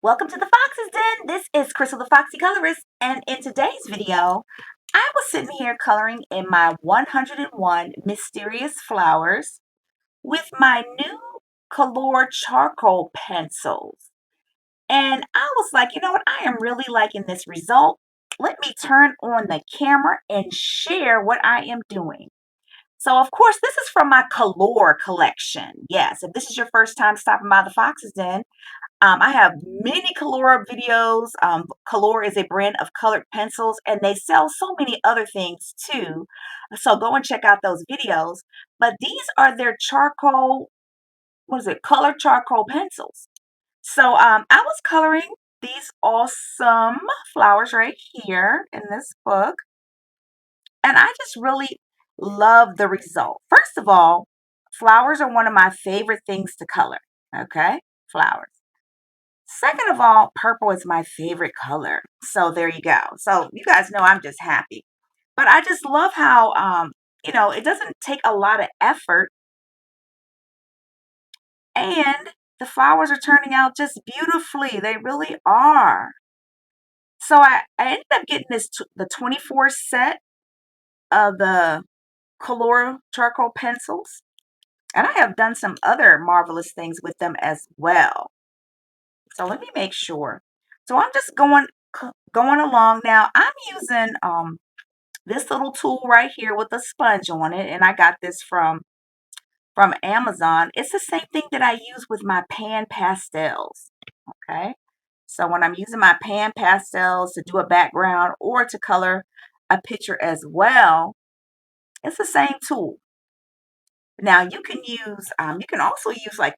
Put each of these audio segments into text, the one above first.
Welcome to the Fox's Den. This is Crystal the Foxy Colorist, and in today's video, I was sitting here coloring in my 101 Mysterious Flowers with my new Kalor charcoal pencils. And I was like, you know what? I am really liking this result. Let me turn on the camera and share what I am doing. So, of course, this is from my Kalor collection. Yes, if this is your first time stopping by the Fox's Den, I have many Kalor videos. Kalor is a brand of colored pencils, and they sell so many other things too. So go and check out those videos. But these are their charcoal, what is it, color charcoal pencils. So I was coloring these awesome flowers right here in this book, and I just really love the result. First of all, flowers are one of my favorite things to color. Okay, flowers. Second of all, purple is my favorite color. So there you go. So you guys know I'm just happy. But I just love how it doesn't take a lot of effort, and the flowers are turning out just beautifully. They really are. So I ended up getting the 24 set of the Kalora charcoal pencils. And I have done some other marvelous things with them as well. So let me make sure. So I'm just going along now. I'm using this little tool right here with a sponge on it, and I got this from Amazon. It's the same thing that I use with my pan pastels. Okay. So when I'm using my pan pastels to do a background or to color a picture as well, it's the same tool. Now you can also use like,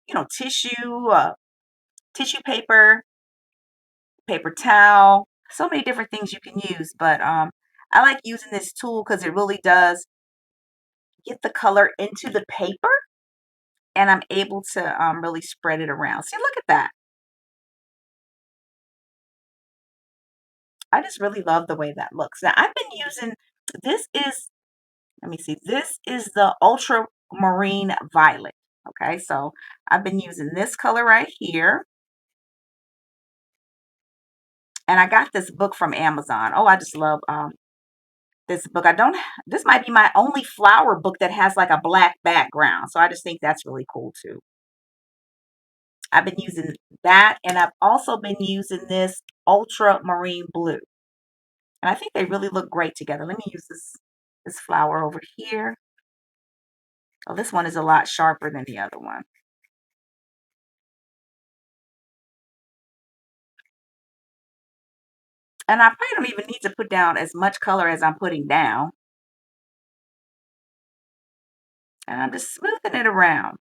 tissue paper, paper towel, so many different things you can use. But I like using this tool because it really does get the color into the paper, and I'm able to really spread it around. See, look at that. I just really love the way that looks. Now I've been using, this is, let me see, this is the ultramarine violet. Okay, so I've been using this color right here. And I got this book from Amazon. Oh, I just love this book. This might be my only flower book that has like a black background. So I just think that's really cool too. I've been using that, and I've also been using this ultramarine blue. And I think they really look great together. Let me use this flower over here. Oh, this one is a lot sharper than the other one. And I probably don't even need to put down as much color as I'm putting down. And I'm just smoothing it around.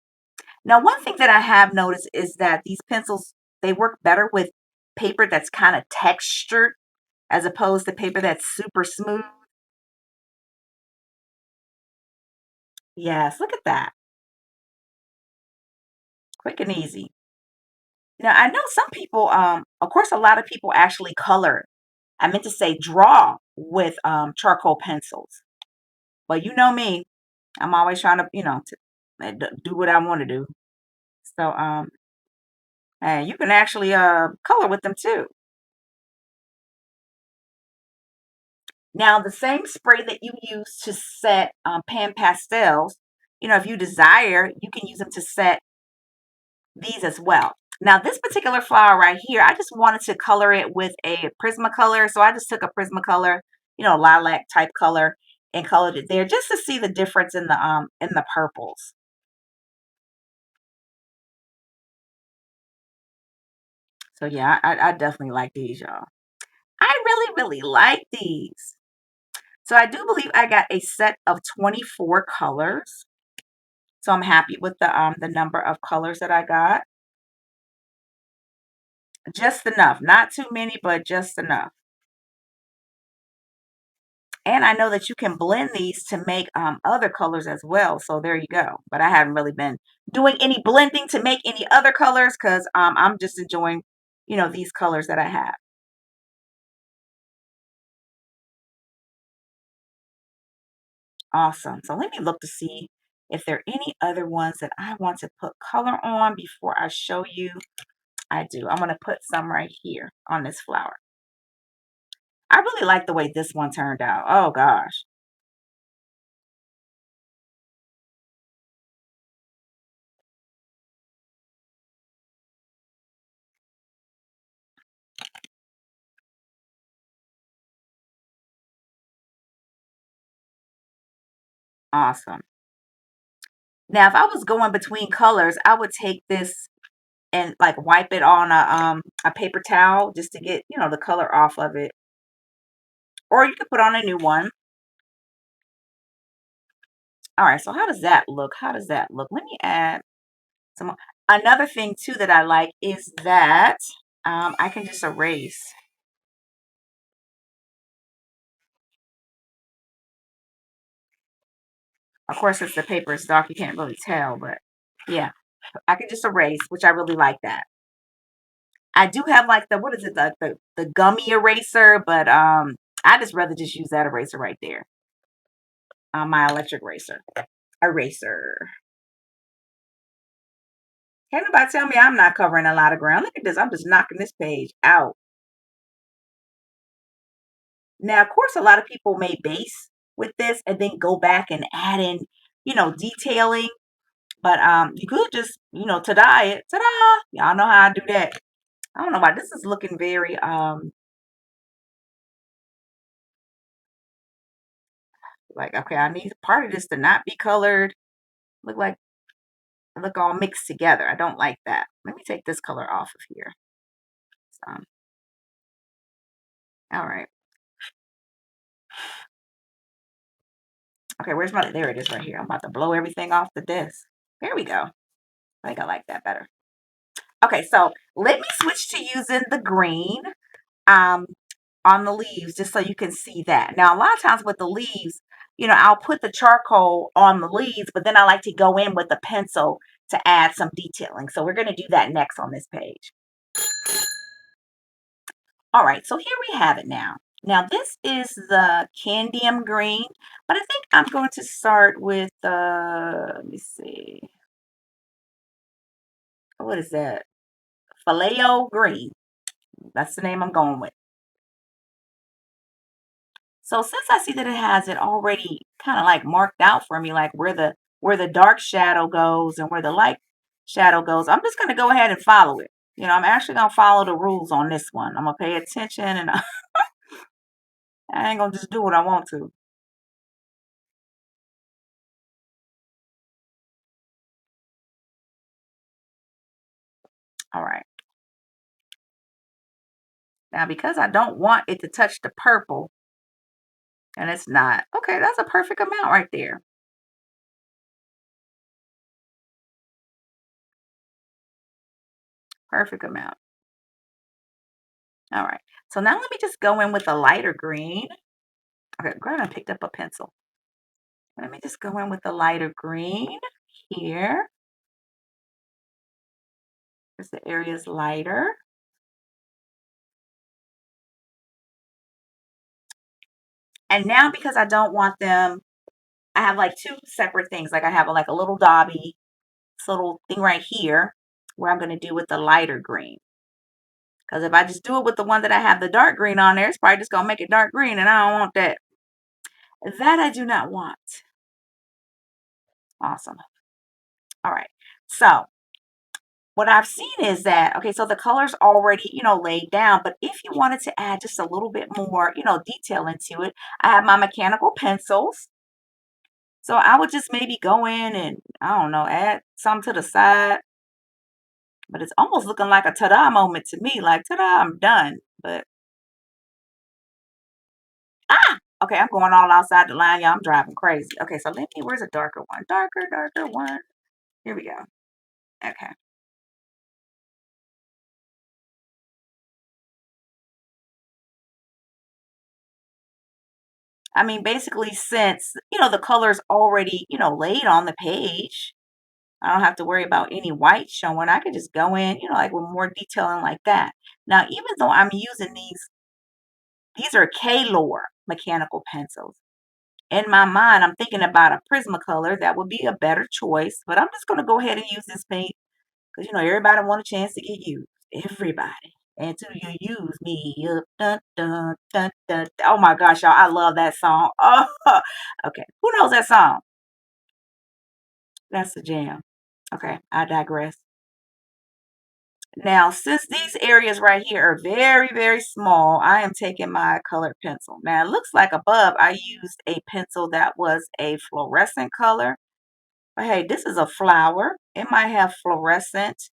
Now, one thing that I have noticed is that these pencils, they work better with paper that's kind of textured as opposed to paper that's super smooth. Yes, look at that. Quick and easy. Now, I know some people, of course, a lot of people actually color. I meant to say draw with charcoal pencils. But you know me, I'm always trying to, do what I want to do. So, and you can actually color with them too. Now, the same spray that you use to set pan pastels, if you desire, you can use them to set these as well. Now, this particular flower right here, I just wanted to color it with a Prismacolor. So I just took a Prismacolor, lilac type color, and colored it there just to see the difference in the purples. So yeah, I definitely like these, y'all. I really, really like these. So I do believe I got a set of 24 colors. So I'm happy with the number of colors that I got. Just enough, not too many, but just enough. And I know that you can blend these to make other colors as well. So there you go. But I haven't really been doing any blending to make any other colors because I'm just enjoying, these colors that I have. Awesome. So let me look to see if there are any other ones that I want to put color on before I show you I do. I'm going to put some right here on this flower. I really like the way this one turned out. Oh gosh. Awesome. Now, if I was going between colors, I would take this and like wipe it on a paper towel just to get, the color off of it. Or you could put on a new one. All right, so how does that look? How does that look? Let me add some. Another thing too that I like is that I can just erase. Of course, since the paper is dark, you can't really tell, but yeah, I can just erase, which I really like that. I do have like the, what is it, the gummy eraser, but I just rather just use that eraser right there. My electric eraser. Eraser. Can't nobody tell me I'm not covering a lot of ground. Look at this. I'm just knocking this page out. Now, of course, a lot of people may base with this and then go back and add in, detailing. But you could just, ta-da it. Ta-da! Y'all know how I do that. I don't know why this is looking very like, okay, I need part of this to not be colored. Look all mixed together. I don't like that. Let me take this color off of here. So, all right. Okay, where's my, there it is right here. I'm about to blow everything off the desk. There we go. I think I like that better. Okay, so let me switch to using the green um, on the leaves just so you can see that. Now, a lot of times with the leaves, I'll put the charcoal on the leaves, but then I like to go in with a pencil to add some detailing. So we're going to do that next on this page. All right, so here we have it now. Now, this is the Candium green, but I think I'm going to start with, let me see, what is that? Phileo green. That's the name I'm going with. So since I see that it has it already kind of like marked out for me, like where the dark shadow goes and where the light shadow goes, I'm just going to go ahead and follow it. I'm actually going to follow the rules on this one. I'm going to pay attention and I ain't going to just do what I want to. All right. Now, because I don't want it to touch the purple, and it's not. Okay, that's a perfect amount right there. Perfect amount. All right. So now let me just go in with a lighter green. Okay, glad I picked up a pencil. Let me just go in with a lighter green here. Because the area is lighter. And now because I don't want them, I have like two separate things. Like I have like a little dobby, this little thing right here where I'm going to do with the lighter green. Because if I just do it with the one that I have the dark green on there, it's probably just going to make it dark green. And I don't want that. That I do not want. Awesome. All right. So what I've seen is that, okay, so the color's already, laid down. But if you wanted to add just a little bit more, detail into it, I have my mechanical pencils. So I would just maybe go in and, I don't know, add some to the side. But it's almost looking like a ta-da moment to me. Like, ta-da, I'm done. But, okay, I'm going all outside the line. Y'all, I'm driving crazy. Okay, so let me, where's a darker one? Darker one. Here we go. Okay. I mean, basically, since, the color's already, laid on the page, I don't have to worry about any white showing. I could just go in, like with more detailing like that. Now, even though I'm using these are Kalor mechanical pencils. In my mind, I'm thinking about a Prismacolor. That would be a better choice, but I'm just going to go ahead and use this paint because, everybody want a chance to get used. everybody. Until you use me up. Dun, dun, dun, dun. Oh my gosh, y'all. I love that song. Oh, okay. Who knows that song? That's the jam. Okay, I digress. Now, since these areas right here are very, very small, I am taking my colored pencil. Now, it looks like above I used a pencil that was a fluorescent color. But hey, this is a flower. It might have fluorescent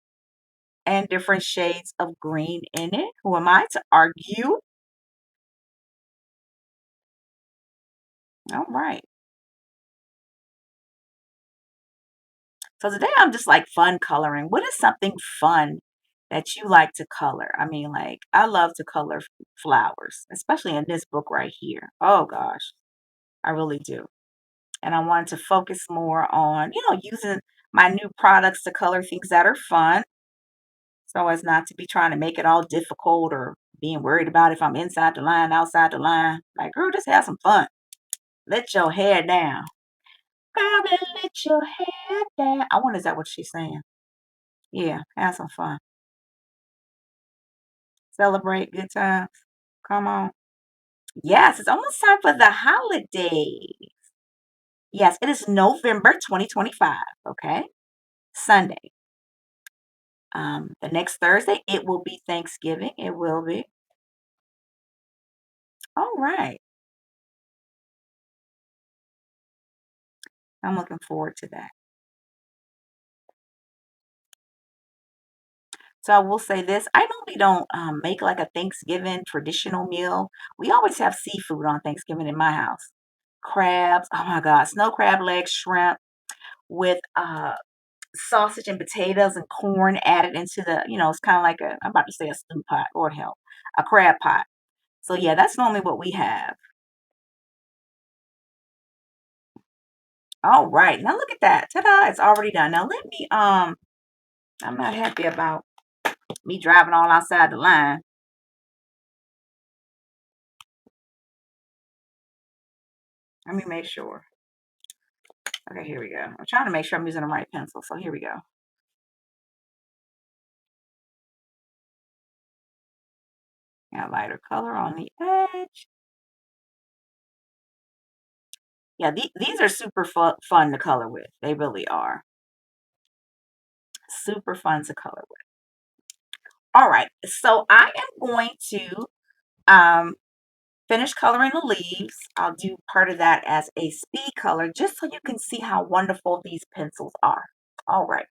and different shades of green in it. Who am I to argue? All right. So today I'm just like fun coloring. What is something fun that you like to color? I mean, like, I love to color flowers, especially in this book right here. Oh gosh, I really do. And I wanted to focus more on, using my new products to color things that are fun so as not to be trying to make it all difficult or being worried about if I'm inside the line, outside the line. Like, girl, just have some fun. Let your hair down. Girl, let your hair down. I wonder, is that what she's saying? Yeah, have some fun. Celebrate good times. Come on. Yes, it's almost time for the holiday. Yes, it is November 2025. Okay. Sunday. The next Thursday, it will be Thanksgiving. It will be. All right. I'm looking forward to that. So I will say this, I normally don't make like a Thanksgiving traditional meal. We always have seafood on Thanksgiving in my house. Crabs, oh my God, snow crab legs, shrimp with sausage and potatoes and corn added into it's kind of like I'm about to say a stew pot, Lord help, a crab pot. So yeah, that's normally what we have. All right, now look at that. Ta-da, it's already done. Now let me, I'm not happy about me driving all outside the line. Let me make sure. Okay, here we go. I'm trying to make sure I'm using the right pencil. So here we go. Got lighter color on the edge. Yeah, these are super fun to color with. They really are. Super fun to color with. All right, so I am going to um, finish coloring the leaves. I'll do part of that as a speed color just so you can see how wonderful these pencils are. All right.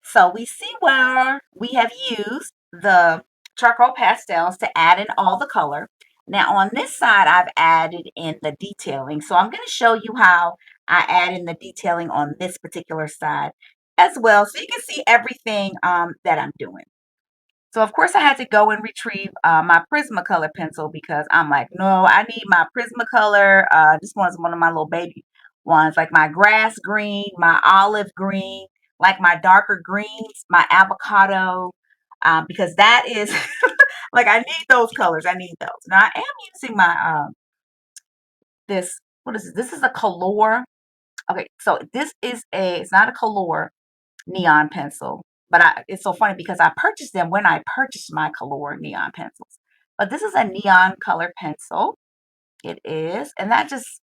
So we see where we have used the charcoal pastels to add in all the color. Now on this side, I've added in the detailing. So I'm going to show you how I add in the detailing on this particular side as well. So you can see everything that I'm doing. So of course I had to go and retrieve my Prismacolor pencil because I'm like, no, I need my Prismacolor. This one's one of my little baby ones, like my grass green, my olive green, like my darker greens, my avocado, because that is like I need those colors. I need those. Now I am using my this. What is this? This is a Kalor. Okay, so this is it's not a Kalor neon pencil. But it's so funny because I purchased them when I purchased my Kalor neon pencils. But this is a neon color pencil. It is. And that just,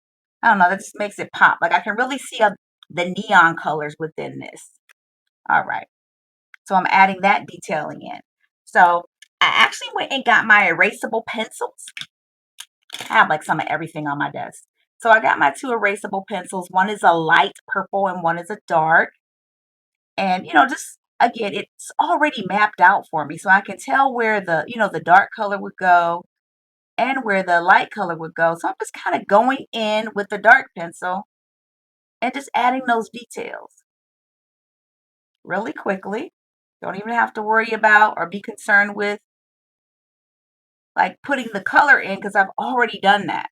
I don't know, that just makes it pop. Like I can really see the neon colors within this. All right. So I'm adding that detailing in. So I actually went and got my erasable pencils. I have like some of everything on my desk. So I got my two erasable pencils. One is a light purple and one is a dark. And, just again, it's already mapped out for me. So I can tell where the dark color would go and where the light color would go. So I'm just kind of going in with the dark pencil and just adding those details really quickly. Don't even have to worry about or be concerned with like putting the color in because I've already done that.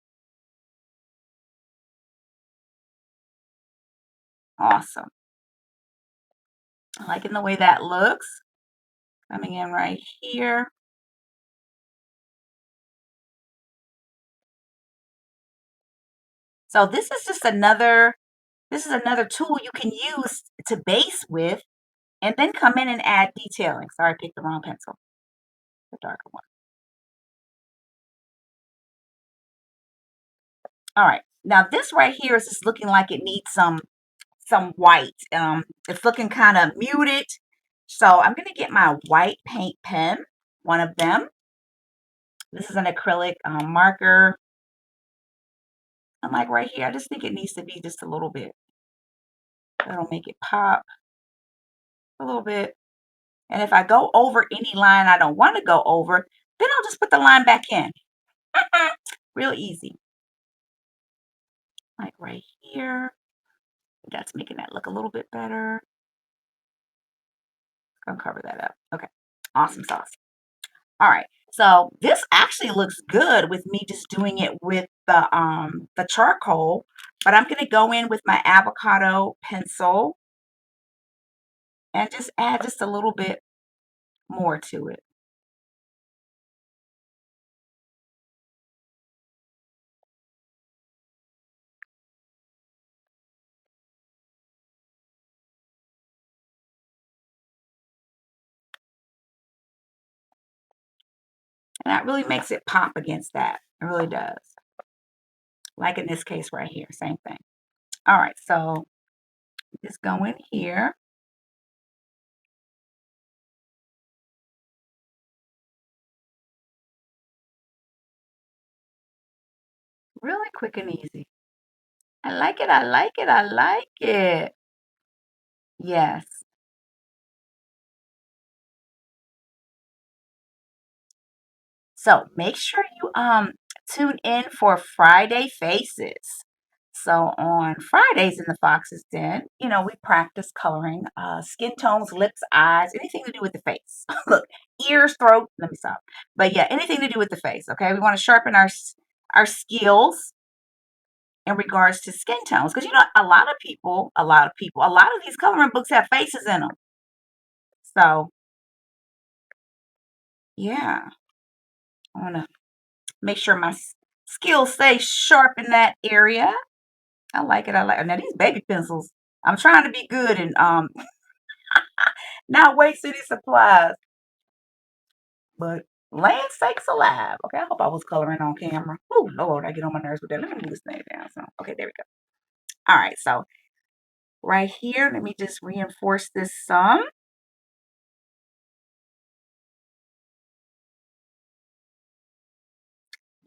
Awesome. I'm liking the way that looks. Coming in right here. So this is another tool you can use to base with and then come in and add detailing. Sorry, I picked the wrong pencil, the darker one. All right, now this right here is just looking like it needs some white. It's looking kind of muted. So I'm gonna get my white paint pen, one of them. This is an acrylic marker. I'm like right here, I just think it needs to be just a little bit. That'll make it pop a little bit. And if I go over any line I don't want to go over, then I'll just put the line back in. Real easy. Like right here. That's making that look a little bit better. Gonna cover that up. Okay. Awesome sauce. All right. So this actually looks good with me just doing it with the charcoal, but I'm gonna go in with my avocado pencil and just add just a little bit more to it. And that really makes it pop against that. It really does. Like in this case right here, same thing. All right, so just go in here. Really quick and easy. I like it, I like it, I like it. Yes. So make sure you tune in for Friday Faces. So on Fridays in the Fox's Den, we practice coloring skin tones, lips, eyes, anything to do with the face. Look, ears, throat, let me stop. But yeah, anything to do with the face, okay? We want to sharpen our skills in regards to skin tones because a lot of these coloring books have faces in them. So, yeah, I want to make sure my skills stay sharp in that area. I like it. I like it. Now these baby pencils. I'm trying to be good and not waste any supplies. But land sakes alive. Okay, I hope I was coloring on camera. Oh Lord, I get on my nerves with that. Let me move this thing down. So okay, there we go. All right, so right here, let me just reinforce this some.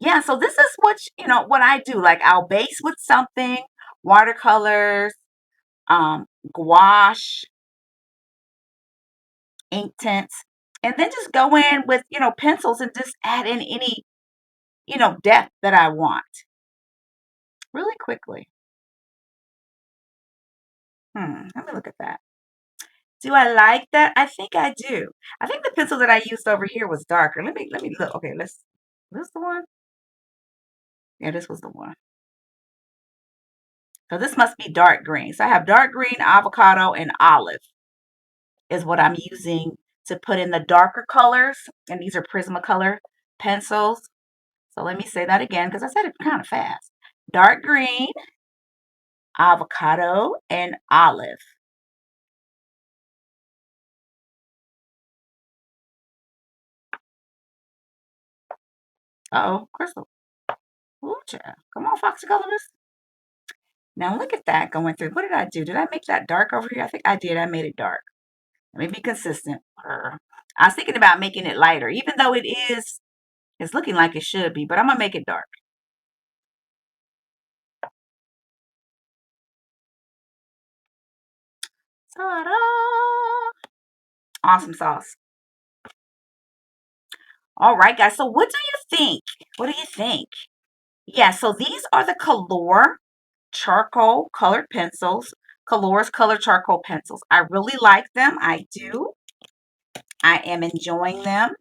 Yeah, so this is what I do. Like I'll base with something, watercolors, gouache, ink tints, and then just go in with, pencils and just add in any, depth that I want really quickly. Let me look at that. Do I like that? I think I do. I think the pencil that I used over here was darker. Let me look. Okay, this the one? Yeah, this was the one. So this must be dark green. So I have dark green, avocado, and olive is what I'm using to put in the darker colors. And these are Prismacolor pencils. So let me say that again because I said it kind of fast. Dark green, avocado, and olive. Uh-oh, Crystal. Ooh, child. Come on, Foxy Colorist. Now look at that going through. What did I do? Did I make that dark over here? I think I did. I made it dark. Let me be consistent. I was thinking about making it lighter, even though it's looking like it should be, but I'm gonna make it dark. Ta-da! Awesome sauce. All right, guys. So what do you think? What do you think? Yeah, so these are the Kalor charcoal colored pencils. Kalor's color charcoal pencils. I really like them. I do. I am enjoying them.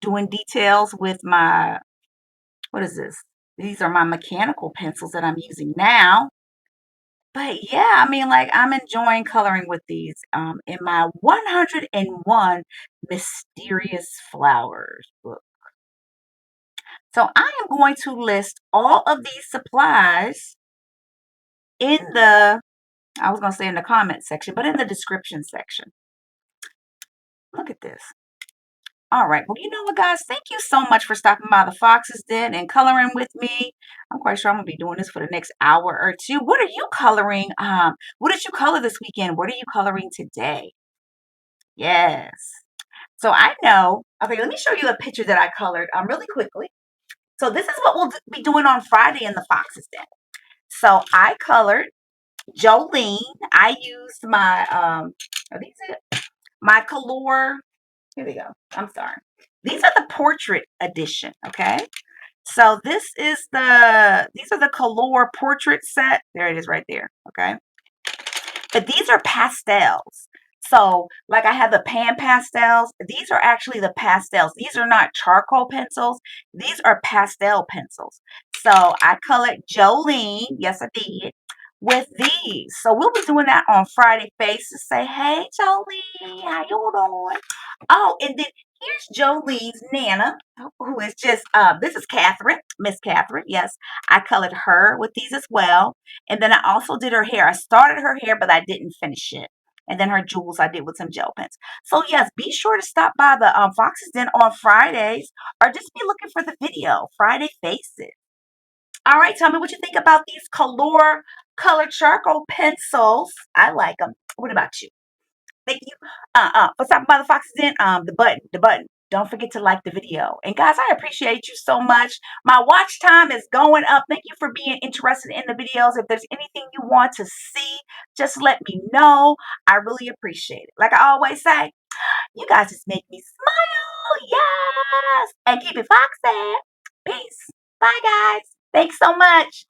Doing details with my, what is this? These are my mechanical pencils that I'm using now. But yeah, I mean, like, I'm enjoying coloring with these in my 101 Mysterious Flowers book. So I am going to list all of these supplies in the, I was going to say in the comment section, but in the description section. Look at this. All right. Well, you know what, guys? Thank you so much for stopping by the Fox's Den and coloring with me. I'm quite sure I'm going to be doing this for the next hour or two. What are you coloring? What did you color this weekend? What are you coloring today? Yes. So I know. Okay, let me show you a picture that I colored really quickly. So this is what we'll be doing on Friday in the Fox's Den. So I colored Jolene. I used my are these it? My Kalor. Here we go. I'm sorry. These are the portrait edition, okay? So these are the Kalor portrait set. There it is right there, okay? But these are pastels. So, like I have the pan pastels. These are actually the pastels. These are not charcoal pencils. These are pastel pencils. So, I colored Jolene. Yes, I did. With these. So, we'll be doing that on Friday Face to say, hey, Jolene, how you doing? Oh, and then here's Jolene's Nana, who is just, this is Catherine, Miss Catherine. Yes, I colored her with these as well. And then I also did her hair. I started her hair, but I didn't finish it. And then her jewels I did with some gel pens. So yes, be sure to stop by the Fox's Den on Fridays or just be looking for the video, Friday Faces. All right, tell me what you think about these Kalor color charcoal pencils. I like them. What about you? Thank you for stopping by the Fox's Den. The button. Don't forget to like the video. And guys, I appreciate you so much. My watch time is going up. Thank you for being interested in the videos. If there's anything you want to see, just let me know. I really appreciate it. Like I always say, you guys just make me smile. Yes. And keep it foxy. Peace. Bye, guys. Thanks so much.